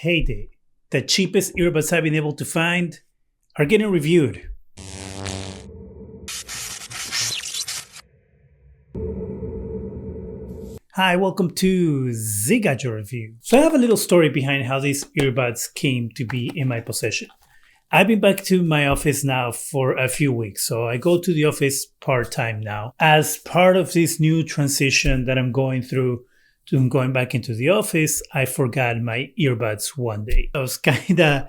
Heyday, the cheapest earbuds I've been able to find, are getting reviewed. Hi, welcome to ZGadgetReview. So I have a little story behind how these earbuds came to be in my possession. I've been back to my office now for a few weeks, so I go to the office part-time now. As part of this new transition that I'm going through to going back into the office, I forgot my earbuds one day. I was kind of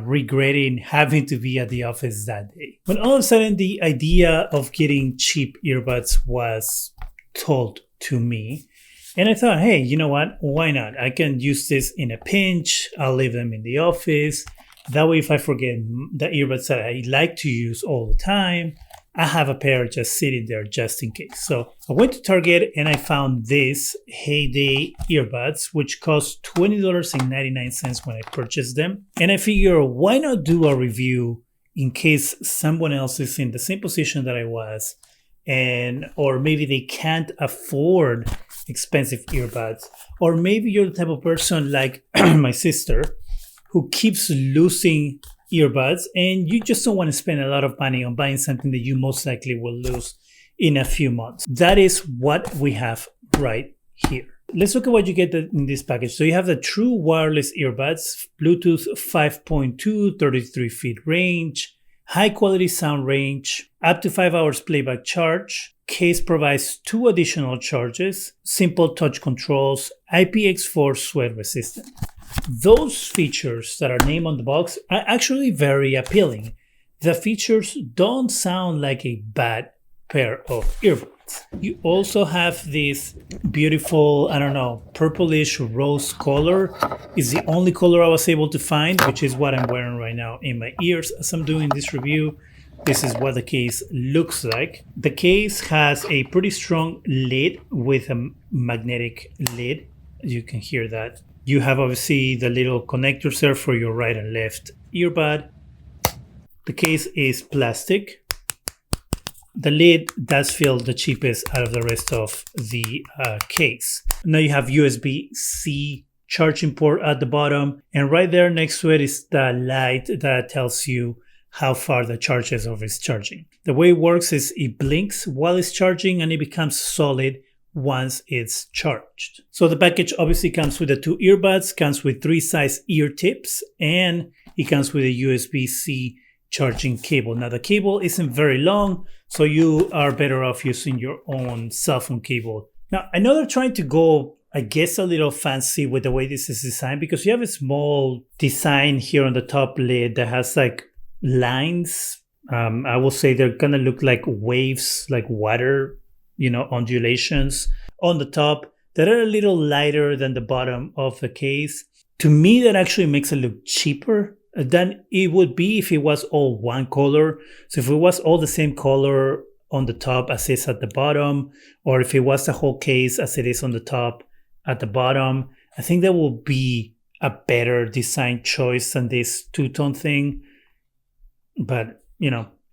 regretting having to be at the office that day. When all of a sudden the idea of getting cheap earbuds was told to me, and I thought, hey, you know what? Why not? I can use this in a pinch. I'll leave them in the office. That way, if I forget the earbuds that I like to use all the time, I have a pair just sitting there just in case. So I went to Target and I found this Heyday earbuds, which cost $20.99 when I purchased them. And I figure, why not do a review in case someone else is in the same position that I was, or maybe they can't afford expensive earbuds, or maybe you're the type of person like my sister who keeps losing earbuds and you just don't want to spend a lot of money on buying something that you most likely will lose in a few months. That is what we have right here. Let's look at what you get in this package. So you have the true wireless earbuds, Bluetooth 5.2, 33 feet range, high quality sound range, up to 5 hours playback charge. Case provides 2 additional charges, simple touch controls, IPX4 sweat resistant. Those features that are named on the box are actually very appealing. The features don't sound like a bad pair of earbuds. You also have this beautiful, purplish rose color. It's the only color I was able to find, which is what I'm wearing right now in my ears as I'm doing this review. This is what the case looks like. The case has a pretty strong lid with a magnetic lid. You can hear that. You have obviously the little connectors there for your right and left earbud. The case is plastic. The lid does feel the cheapest out of the rest of the case. Now you have USB-C charging port at the bottom, and right there next to it is the light that tells you how far the charge is of its charging. The way it works is it blinks while it's charging and it becomes solid once it's charged. So the package obviously comes with the 2 earbuds, comes with 3 size ear tips, and it comes with a USB-C charging cable. Now the cable isn't very long, so you are better off using your own cell phone cable. Now I know they're trying to go, I guess, a little fancy with the way this is designed, because you have a small design here on the top lid that has like lines. I will say they're gonna look like waves, like water, undulations on the top that are a little lighter than the bottom of the case. To me, that actually makes it look cheaper than it would be if it was all one color. So if it was all the same color on the top as it is at the bottom, or if it was the whole case as it is on the top at the bottom, I think that will be a better design choice than this two-tone thing. But,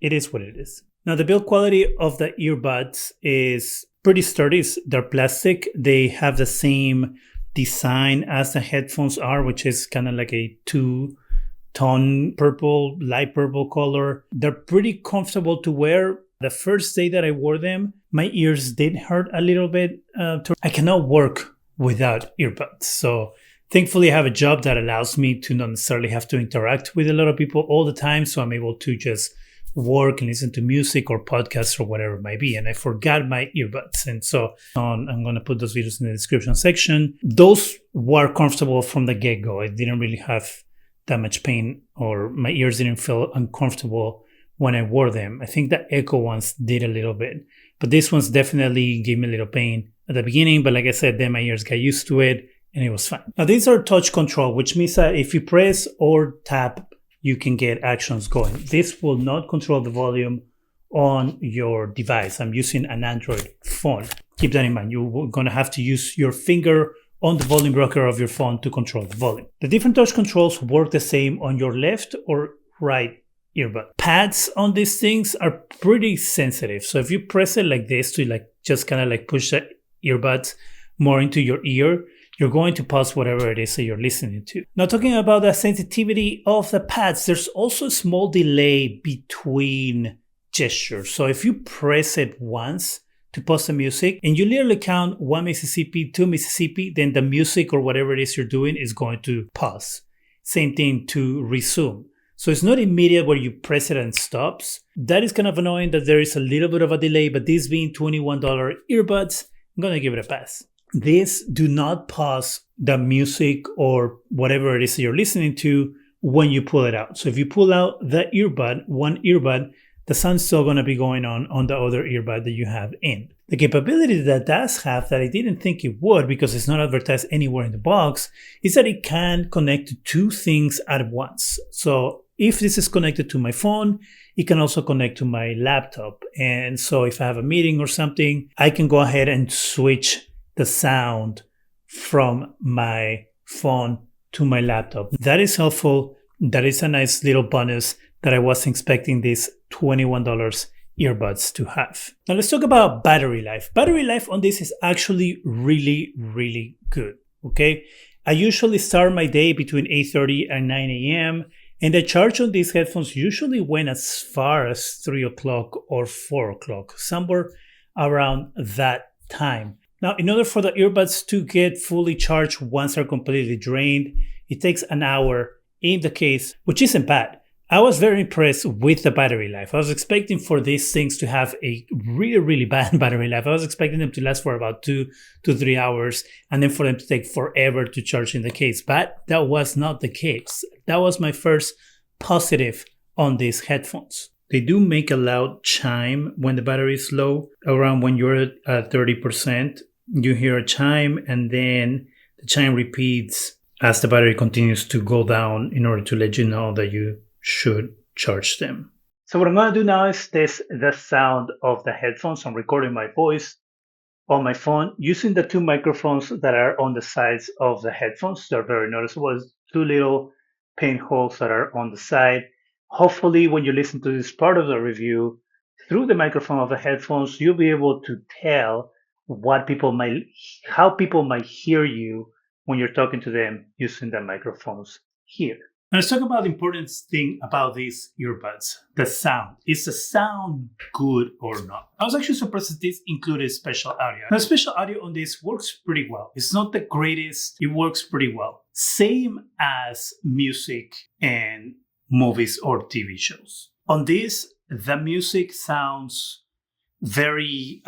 it is what it is. Now, the build quality of the earbuds is pretty sturdy. They're plastic. They have the same design as the headphones are, which is kind of like a 2-tone purple, light purple color. They're pretty comfortable to wear. The first day that I wore them, my ears did hurt a little bit. I cannot work without earbuds. So thankfully, I have a job that allows me to not necessarily have to interact with a lot of people all the time. So I'm able to just work and listen to music or podcasts or whatever it might be. And I forgot my earbuds. And so I'm going to put those videos in the description section. Those were comfortable from the get-go. I didn't really have that much pain, or my ears didn't feel uncomfortable when I wore them. I think the Echo ones did a little bit, but this one's definitely gave me a little pain at the beginning. But like I said, then my ears got used to it and it was fine. Now these are touch control, which means that if you press or tap, you can get actions going. This will not control the volume on your device. I'm using an Android phone. Keep that in mind. You're going to have to use your finger on the volume rocker of your phone to control the volume. The different touch controls work the same on your left or right earbud. Pads on these things are pretty sensitive. So if you press it like this to just kind of push the earbuds more into your ear, you're going to pause whatever it is that you're listening to. Now, talking about the sensitivity of the pads, there's also a small delay between gestures. So if you press it once to pause the music and you literally count 1 Mississippi, 2 Mississippi, then the music or whatever it is you're doing is going to pause. Same thing to resume. So it's not immediate where you press it and stops. That is kind of annoying that there is a little bit of a delay, but this being $21 earbuds, I'm going to give it a pass. These do not pause the music or whatever it is that you're listening to when you pull it out. So if you pull out the earbud, one earbud, the sound's still going to be going on the other earbud that you have in. The capability that does have that I didn't think it would because it's not advertised anywhere in the box is that it can connect to two things at once. So if this is connected to my phone, it can also connect to my laptop. And so if I have a meeting or something, I can go ahead and switch the sound from my phone to my laptop. That is helpful. That is a nice little bonus that I wasn't expecting these $21 earbuds to have. Now let's talk about battery life. Battery life on this is actually really, really good. Okay. I usually start my day between 8:30 and 9 a.m. and the charge on these headphones usually went as far as 3 o'clock or 4 o'clock, somewhere around that time. Now, in order for the earbuds to get fully charged once they're completely drained, it takes an hour in the case, which isn't bad. I was very impressed with the battery life. I was expecting for these things to have a really, really bad battery life. I was expecting them to last for about 2 to 3 hours and then for them to take forever to charge in the case. But that was not the case. That was my first positive on these headphones. They do make a loud chime when the battery is low. Around when you're at 30%, you hear a chime and then the chime repeats as the battery continues to go down in order to let you know that you should charge them. So what I'm going to do now is test the sound of the headphones. I'm recording my voice on my phone using the two microphones that are on the sides of the headphones. They're very noticeable. There's two little pinholes that are on the side. Hopefully, when you listen to this part of the review through the microphone of the headphones, you'll be able to tell how people might hear you when you're talking to them using the microphones here. Now let's talk about the important thing about these earbuds, the sound. Is the sound good or not? I was actually surprised that this included special audio. Now, special audio on this works pretty well. It's not the greatest, it works pretty well. Same as music and movies or TV shows. On this, the music sounds very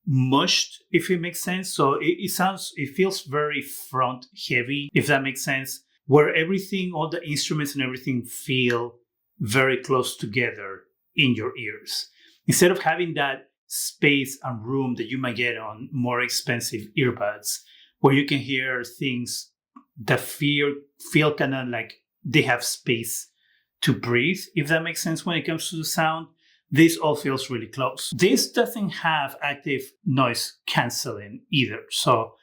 mushed, if it makes sense. So it feels very front heavy, if that makes sense, where everything, all the instruments and everything feel very close together in your ears. Instead of having that space and room that you might get on more expensive earbuds, where you can hear things that feel kind of like they have space to breathe, if that makes sense when it comes to the sound. This all feels really close. This doesn't have active noise canceling either. So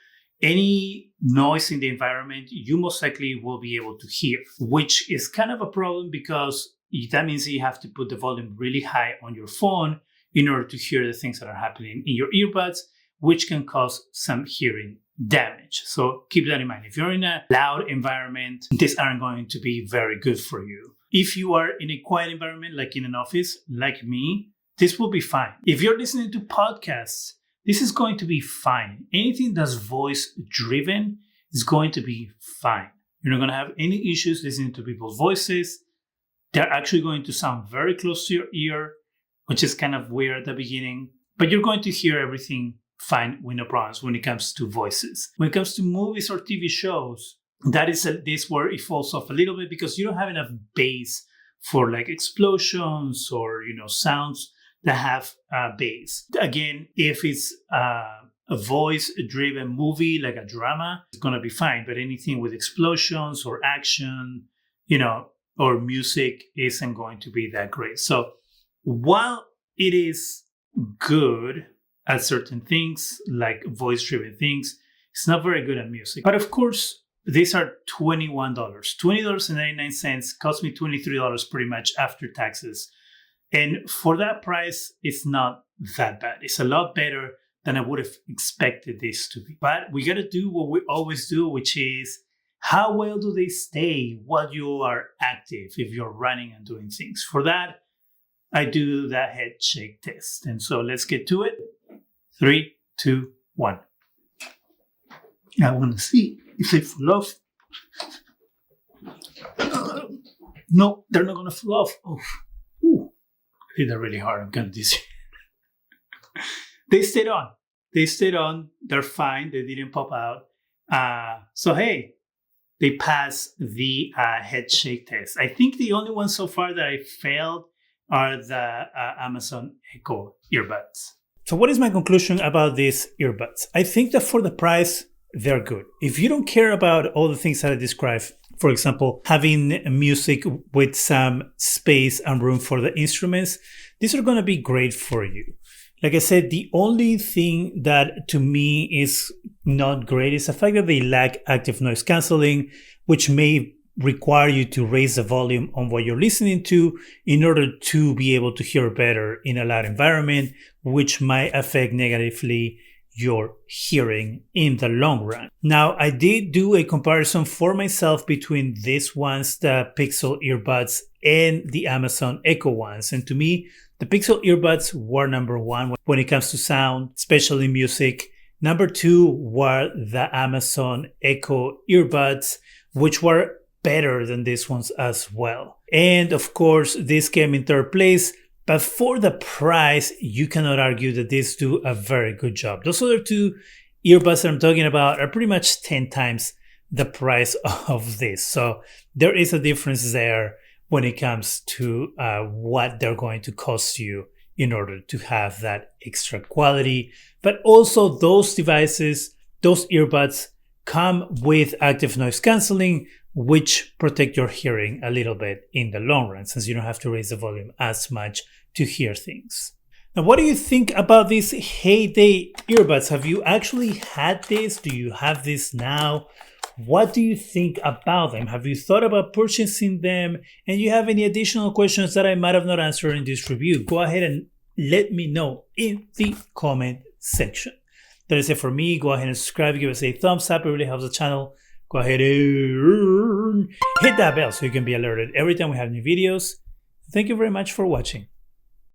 any noise in the environment, you most likely will be able to hear, which is kind of a problem because that means that you have to put the volume really high on your phone in order to hear the things that are happening in your earbuds, which can cause some hearing damage. So keep that in mind. If you're in a loud environment, these aren't going to be very good for you. If you are in a quiet environment, like in an office, like me, this will be fine. If you're listening to podcasts, this is going to be fine. Anything that's voice driven is going to be fine. You're not going to have any issues listening to people's voices. They're actually going to sound very close to your ear, which is kind of weird at the beginning, but you're going to hear everything fine with no problems when it comes to voices. When it comes to movies or TV shows, that is this where it falls off a little bit because you don't have enough bass for like explosions or, sounds that have bass. Again, if it's a voice-driven movie, like a drama, it's going to be fine. But anything with explosions or action, or music isn't going to be that great. So while it is good at certain things, like voice-driven things, it's not very good at music. But of course, these are $21. $20.99 cost me $23 pretty much after taxes. And for that price, it's not that bad. It's a lot better than I would have expected this to be. But we got to do what we always do, which is how well do they stay while you are active if you're running and doing things. For that, I do the head shake test. And so let's get to it. 3, 2, 1. I want to see if they fall off. No, they're not going to fall off. Oh, ooh. I hit that really hard. I'm kind of dizzy. They stayed on. They stayed on. They're fine. They didn't pop out. So, hey, they passed the head shake test. I think the only ones so far that I failed are the Amazon Echo earbuds. So what is my conclusion about these earbuds? I think that for the price, they're good. If you don't care about all the things that I described, for example, having music with some space and room for the instruments, these are going to be great for you. Like I said, the only thing that to me is not great is the fact that they lack active noise canceling, which may require you to raise the volume on what you're listening to in order to be able to hear better in a loud environment, which might affect negatively your hearing in the long run. Now, I did do a comparison for myself between these ones, the Pixel earbuds and the Amazon Echo ones. And to me, the Pixel earbuds were number one when it comes to sound, especially music. Number two were the Amazon Echo earbuds, which were better than these ones as well. And of course, this came in third place. But for the price, you cannot argue that these do a very good job. Those other two earbuds that I'm talking about are pretty much 10 times the price of this. So there is a difference there when it comes to what they're going to cost you in order to have that extra quality. But also those devices, those earbuds come with active noise canceling, which protect your hearing a little bit in the long run, since you don't have to raise the volume as much to hear things. Now, what do you think about these Heyday earbuds? Have you actually had this? Do you have this now? What do you think about them? Have you thought about purchasing them? And you have any additional questions that I might have not answered in this review? Go ahead and let me know in the comment section. That is it for me. Go ahead and subscribe, give us a thumbs up. It really helps the channel. Go ahead and hit that bell so you can be alerted every time we have new videos. Thank you very much for watching.